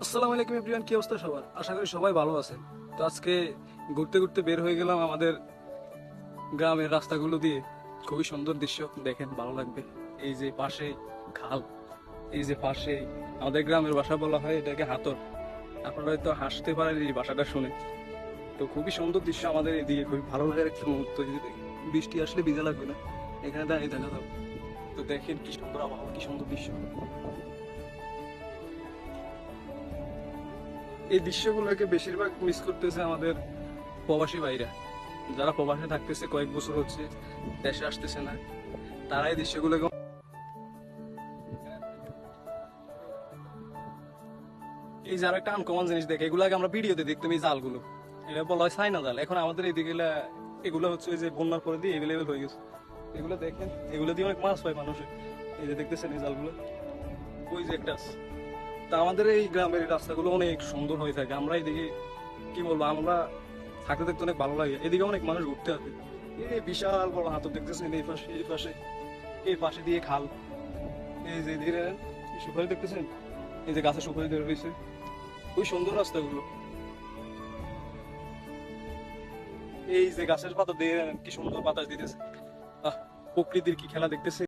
আসসালামু আলাইকুম এভরিওয়ান, কি অবস্থা সবার? আশা করি সবাই ভালো আছেন। তো আজকে ঘুরতে ঘুরতে বের হয়ে গেলাম আমাদের গ্রামের রাস্তাগুলো দিয়ে। খুবই সুন্দর দৃশ্য, দেখেন ভালো লাগবে। এই যে পাশে খাল, এই যে পাশে আমাদের গ্রামের ভাষা বলা হয় এটাকে হাতর। আপনারা হয়তো হাসতে পারেন এই ভাষাটা শুনে। তো খুবই সুন্দর দৃশ্য আমাদের এদিকে, খুবই ভালো লাগার একটা মুহূর্ত। যদি বৃষ্টি আসলে ভিজা লাগবে না, এখানে দাঁড়িয়ে দেখা যাবে। তো দেখেন কি সুন্দর আবহাওয়া, কি সুন্দর দৃশ্য। এই দৃশ্যগুলোকে বেশিরভাগ মিস করতেছে আমাদের প্রবাসী ভাইরা, যারা প্রবাসে থাকতেছে কয়েক বছর হচ্ছে, দেশে আসতেছে না। তারা এই দৃশ্যগুলোকে, এই যারা একটা আনকমন জিনিস দেখে, এগুলাকে আমরা ভিডিওতে দেখতাম, এই জালগুলো, এটা বলা হয় চাইনা জাল। এখন আমাদের এইদিকে এগুলো হচ্ছে ওই যে বন্যার পরে দিয়ে এভেলেবেল হয়ে গেছে। এগুলো দেখেন, এগুলো দিয়ে অনেক মাছ পায় মানুষের। এই যে দেখতেছেন এই জালগুলো, ওই যে একটা আছে। তা আমাদের এই গ্রামের এই রাস্তাগুলো অনেক সুন্দর হয়ে থাকে। আমরা এইদিকে কি বলবো, আমরা থাকতে থাকতে অনেক ভালো লাগে। এদিকে অনেক মানুষ ঘুরতে আসে। এই বিশাল বড় হাতর দেখতেছেন, এই পাশে এই পাশে, এই পাশে দিয়ে খাল। এই যে ধীরে সুপারি দেখতেছেন, এই যে গাছে সুপারি ধরে রয়েছে। খুবই সুন্দর রাস্তাগুলো। এই যে গাছের পাতা দিয়ে কি সুন্দর বাতাস দিতেছে। আহ, প্রকৃতির কি খেলা দেখতেছে।